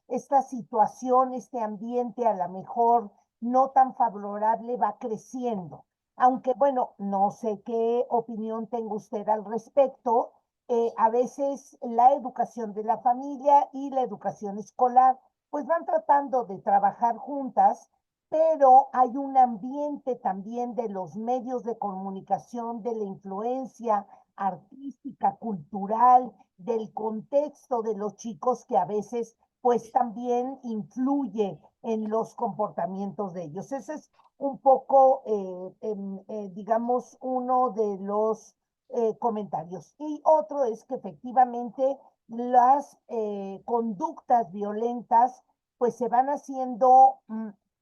esta situación, este ambiente a lo mejor no tan favorable va creciendo. Aunque bueno, no sé qué opinión tenga usted al respecto. A veces la educación de la familia y la educación escolar pues van tratando de trabajar juntas, pero hay un ambiente también de los medios de comunicación, de la influencia artística, cultural, del contexto de los chicos que a veces pues también influye en los comportamientos de ellos. Ese es un poco, digamos, uno de los comentarios. Y otro es que efectivamente las conductas violentas pues se van haciendo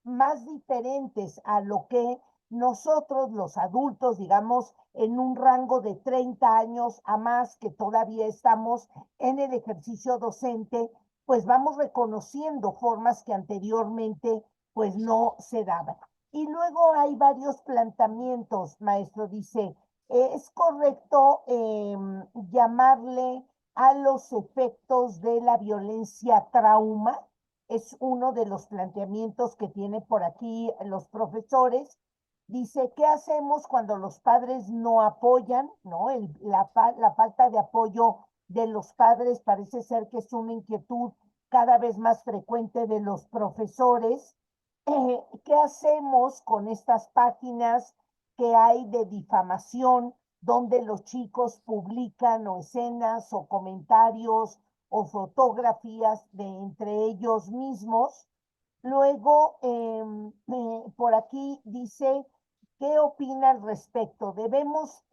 más diferentes a lo que nosotros los adultos, digamos, en un rango de 30 años a más, que todavía estamos en el ejercicio docente, pues vamos reconociendo formas que anteriormente pues no se daban. Y luego hay varios planteamientos, maestro, dice, ¿es correcto llamarle a los efectos de la violencia trauma? Es uno de los planteamientos que tiene por aquí los profesores. Dice, ¿qué hacemos cuando los padres no apoyan? ¿No? La falta de apoyo de los padres parece ser que es una inquietud cada vez más frecuente de los profesores. ¿Qué hacemos con estas páginas que hay de difamación donde los chicos publican o escenas o comentarios o fotografías de entre ellos mismos? Luego, por aquí dice, ¿qué opina al respecto? ¿Debemos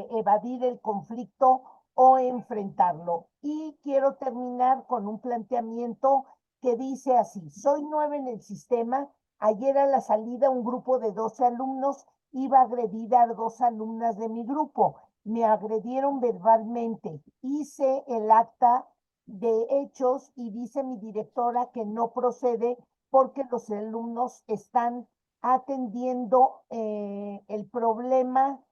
evadir el conflicto o enfrentarlo? Y quiero terminar con un planteamiento que dice así, soy nueva en el sistema, ayer a la salida un grupo de 12 alumnos iba a agredir a 2 alumnas de mi grupo, me agredieron verbalmente, hice el acta de hechos y dice mi directora que no procede porque los alumnos están atendiendo el problema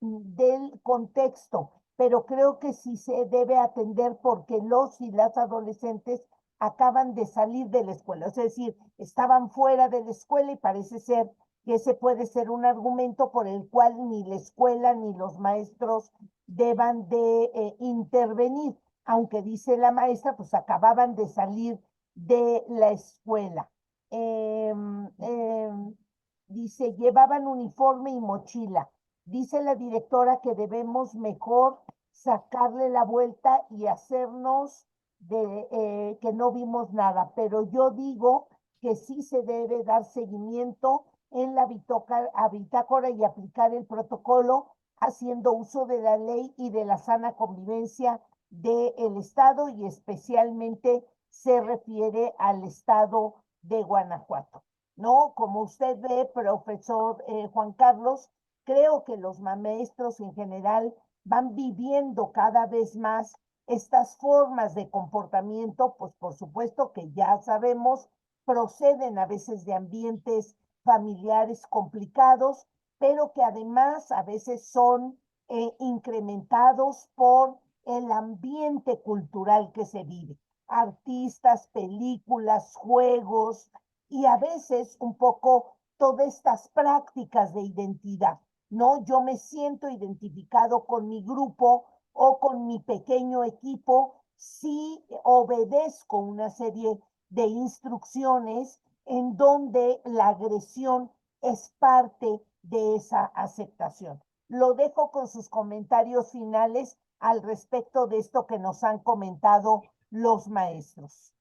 del contexto, pero creo que sí se debe atender porque los y las adolescentes acaban de salir de la escuela, es decir, estaban fuera de la escuela y parece ser que ese puede ser un argumento por el cual ni la escuela ni los maestros deban de intervenir, aunque dice la maestra, pues acababan de salir de la escuela. Dice, llevaban uniforme y mochila. Dice la directora que debemos mejor sacarle la vuelta y hacernos de que no vimos nada, pero yo digo que sí se debe dar seguimiento en la bitácora y aplicar el protocolo haciendo uso de la ley y de la sana convivencia del Estado y especialmente se refiere al Estado de Guanajuato. ¿No? Como usted ve, profesor Juan Carlos, creo que los maestros en general van viviendo cada vez más estas formas de comportamiento, pues por supuesto que ya sabemos, proceden a veces de ambientes familiares complicados, pero que además a veces son incrementados por el ambiente cultural que se vive. Artistas, películas, juegos y a veces un poco todas estas prácticas de identidad, ¿no? Yo me siento identificado con mi grupo o con mi pequeño equipo si obedezco una serie de instrucciones en donde la agresión es parte de esa aceptación. Lo dejo con sus comentarios finales al respecto de esto que nos han comentado los maestros.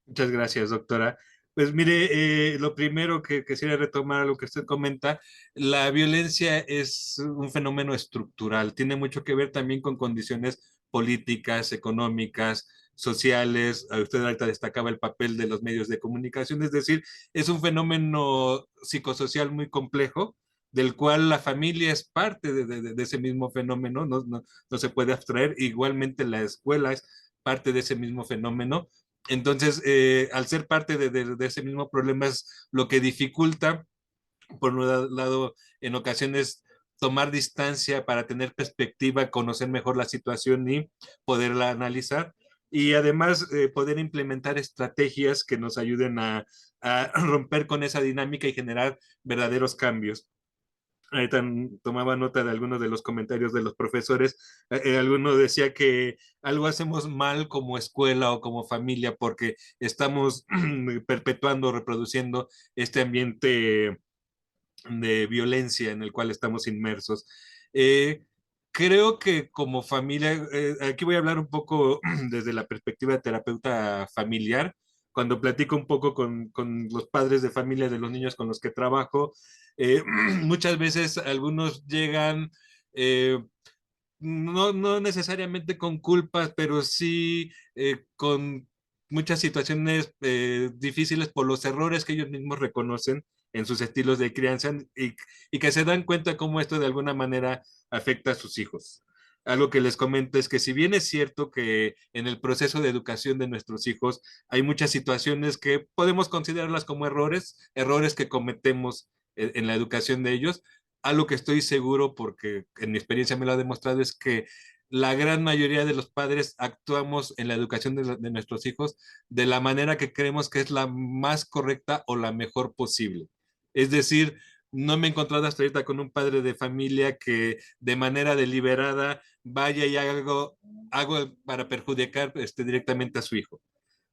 Muchas gracias, doctora. Pues mire, lo primero que quisiera retomar lo que usted comenta, la violencia es un fenómeno estructural, tiene mucho que ver también con condiciones políticas, económicas, sociales. Usted ahorita destacaba el papel de los medios de comunicación, es decir, es un fenómeno psicosocial muy complejo, del cual la familia es parte de ese mismo fenómeno, no se puede abstraer. Igualmente la escuela es parte de ese mismo fenómeno. Entonces, al ser parte de ese mismo problema es lo que dificulta, por un lado, en ocasiones tomar distancia para tener perspectiva, conocer mejor la situación y poderla analizar. Y además poder implementar estrategias que nos ayuden a romper con esa dinámica y generar verdaderos cambios. Ahorita tomaba nota de algunos de los comentarios de los profesores. Alguno decía que algo hacemos mal como escuela o como familia porque estamos perpetuando, reproduciendo este ambiente de violencia en el cual estamos inmersos. Eh, Creo que como familia, aquí voy a hablar un poco desde la perspectiva de terapeuta familiar. Cuando platico un poco con los padres de familia de los niños con los que trabajo, muchas veces algunos llegan, eh, no necesariamente con culpas, pero sí con muchas situaciones difíciles por los errores que ellos mismos reconocen en sus estilos de crianza y que se dan cuenta cómo esto de alguna manera afecta a sus hijos. Algo que les comento es que si bien es cierto que en el proceso de educación de nuestros hijos hay muchas situaciones que podemos considerarlas como errores, errores que cometemos en la educación de ellos, algo que estoy seguro, porque en mi experiencia me lo ha demostrado, es que la gran mayoría de los padres actuamos en la educación de nuestros hijos de la manera que creemos que es la más correcta o la mejor posible. Es decir, no me he encontrado hasta ahorita con un padre de familia que de manera deliberada vaya y haga algo para perjudicar directamente a su hijo.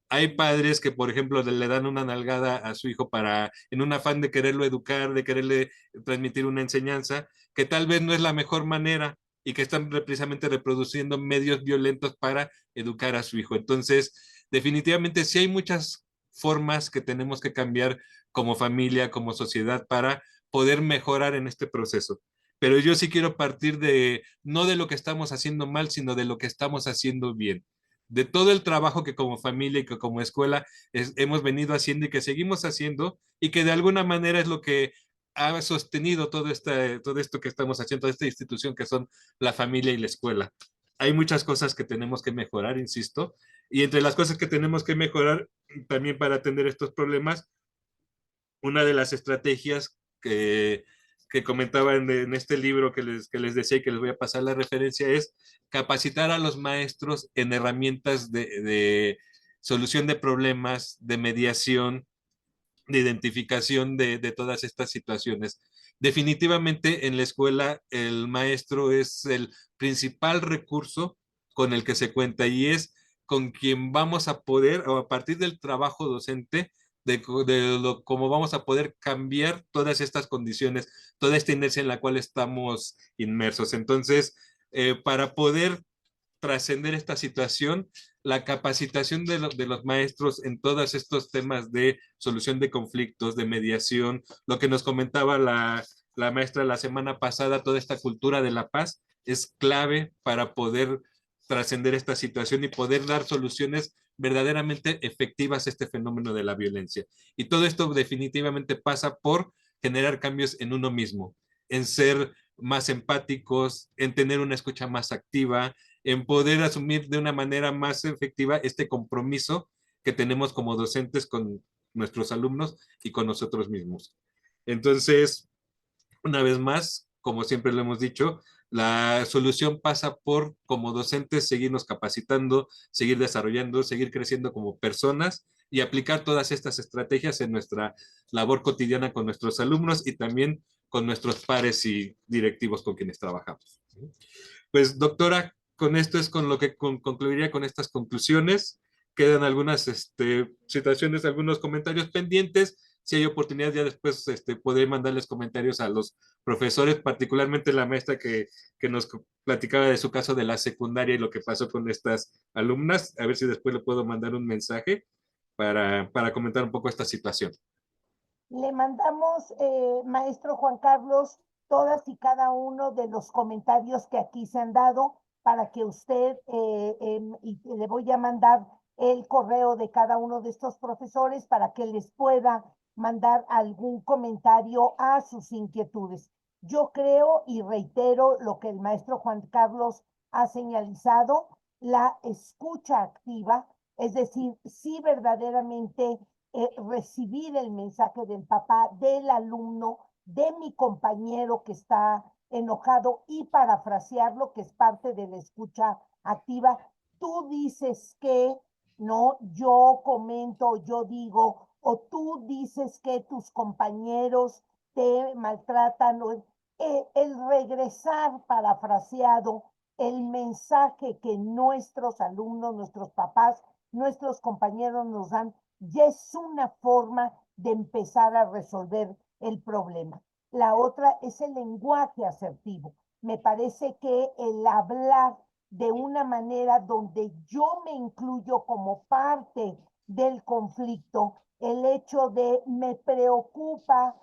Hay padres que, por ejemplo, le dan una nalgada a su hijo para, en un afán de quererlo educar, de quererle transmitir una enseñanza, que tal vez no es la mejor manera y que están precisamente reproduciendo medios violentos para educar a su hijo. Entonces, definitivamente sí hay muchas formas que tenemos que cambiar como familia, como sociedad, para poder mejorar en este proceso. Pero yo sí quiero partir de, no de lo que estamos haciendo mal, sino de lo que estamos haciendo bien, de todo el trabajo que como familia y que como escuela hemos venido haciendo y que seguimos haciendo y que de alguna manera es lo que ha sostenido todo esto que estamos haciendo, toda esta institución que son la familia y la escuela. Hay muchas cosas que tenemos que mejorar, insisto, y entre las cosas que tenemos que mejorar también para atender estos problemas, una de las estrategias que comentaba en este libro que les decía y que les voy a pasar la referencia es capacitar a los maestros en herramientas de solución de problemas, de mediación, de identificación de todas estas situaciones. Definitivamente en la escuela el maestro es el principal recurso con el que se cuenta y es con quien vamos a poder, o a partir del trabajo docente, cómo vamos a poder cambiar todas estas condiciones, toda esta inercia en la cual estamos inmersos. Entonces, para poder trascender esta situación, la capacitación de los maestros en todos estos temas de solución de conflictos, de mediación, lo que nos comentaba la maestra la semana pasada, toda esta cultura de la paz es clave para poder trascender esta situación y poder dar soluciones verdaderamente efectivas a este fenómeno de la violencia. Y todo esto definitivamente pasa por generar cambios en uno mismo. en ser más empáticos, en tener una escucha más activa, en poder asumir de una manera más efectiva este compromiso que tenemos como docentes con nuestros alumnos y con nosotros mismos. Entonces, una vez más, como siempre lo hemos dicho, la solución pasa por, como docentes, seguirnos capacitando, seguir desarrollando, seguir creciendo como personas y aplicar todas estas estrategias en nuestra labor cotidiana con nuestros alumnos y también con nuestros pares y directivos con quienes trabajamos. Pues, doctora, con esto es con lo que concluiría con estas conclusiones. Quedan algunas situaciones, algunos comentarios pendientes. Si hay oportunidad, ya después podré mandarles comentarios a los profesores, particularmente la maestra que nos platicaba de su caso de la secundaria y lo que pasó con estas alumnas. A ver si después le puedo mandar un mensaje para comentar un poco esta situación. Le mandamos, maestro Juan Carlos, todas y cada uno de los comentarios que aquí se han dado para que usted, y le voy a mandar el correo de cada uno de estos profesores para que les pueda mandar algún comentario a sus inquietudes. Yo creo y reitero lo que el maestro Juan Carlos ha señalizado, la escucha activa, es decir, si verdaderamente recibir el mensaje del papá, del alumno, de mi compañero que está enojado y parafrasearlo, que es parte de la escucha activa. Tú dices que, no, yo comento, yo digo, o tú dices que tus compañeros te maltratan, o el regresar parafraseado, el mensaje que nuestros alumnos, nuestros papás, nuestros compañeros nos dan, ya es una forma de empezar a resolver el problema. La otra es el lenguaje asertivo. Me parece que el hablar de una manera donde yo me incluyo como parte del conflicto, el hecho de me preocupa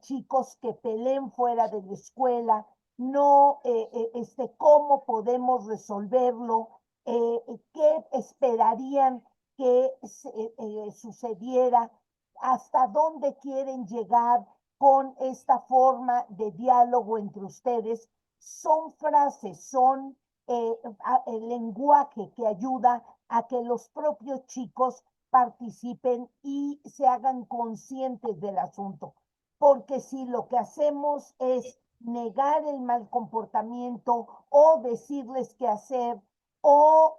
chicos que peleen fuera de la escuela, no cómo podemos resolverlo, qué esperarían que sucediera, hasta dónde quieren llegar con esta forma de diálogo entre ustedes. Son frases, son el lenguaje que ayuda a que los propios chicos participen y se hagan conscientes del asunto. Porque si lo que hacemos es negar el mal comportamiento o decirles qué hacer o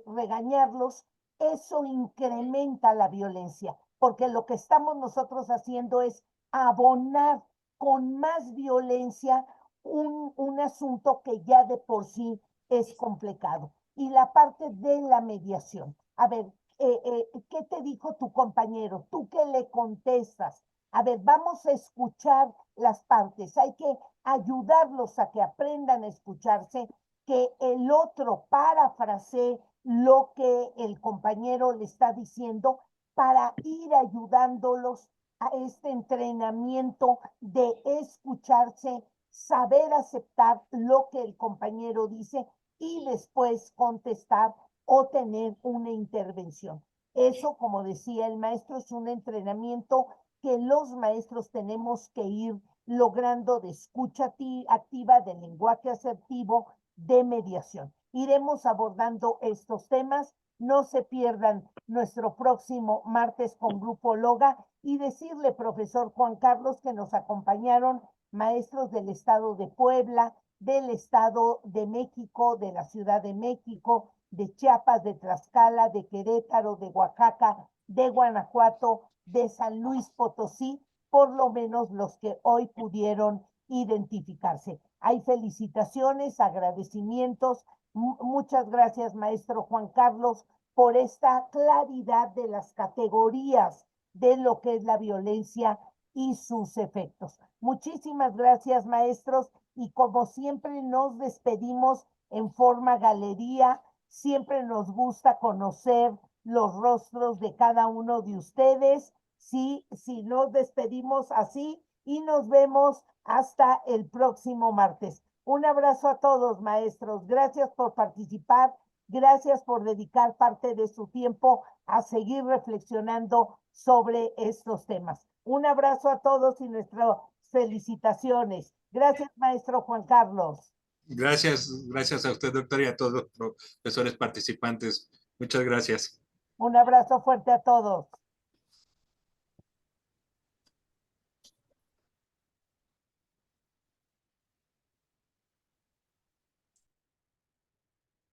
regañarlos, eso incrementa la violencia, porque lo que estamos nosotros haciendo es abonar con más violencia un asunto que ya de por sí es complicado. Y la parte de la mediación. A ver, ¿qué te dijo tu compañero? ¿Tú qué le contestas? A ver, vamos a escuchar las partes. Hay que ayudarlos a que aprendan a escucharse, que el otro parafrasee lo que el compañero le está diciendo para ir ayudándolos a este entrenamiento de escucharse, saber aceptar lo que el compañero dice y después contestar o tener una intervención. Eso, como decía el maestro, es un entrenamiento que los maestros tenemos que ir logrando de escucha activa, de lenguaje asertivo, de mediación. Iremos abordando estos temas. No se pierdan nuestro próximo martes con Grupo Loga y decirle, profesor Juan Carlos, que nos acompañaron maestros del estado de Puebla, del estado de México, de la Ciudad de México, de Chiapas, de Tlaxcala, de Querétaro, de Oaxaca, de Guanajuato, de San Luis Potosí, por lo menos los que hoy pudieron identificarse. Hay felicitaciones, agradecimientos. Muchas gracias, maestro Juan Carlos, por esta claridad de las categorías de lo que es la violencia y sus efectos. Muchísimas gracias, maestros, y como siempre nos despedimos en forma galería. Siempre nos gusta conocer los rostros de cada uno de ustedes. Sí, nos despedimos así y nos vemos hasta el próximo martes. Un abrazo a todos, maestros. Gracias por participar. Gracias por dedicar parte de su tiempo a seguir reflexionando sobre estos temas. Un abrazo a todos y nuestro felicitaciones. Gracias, maestro Juan Carlos. Gracias a usted, doctor, y a todos los profesores participantes. Muchas gracias. Un abrazo fuerte a todos.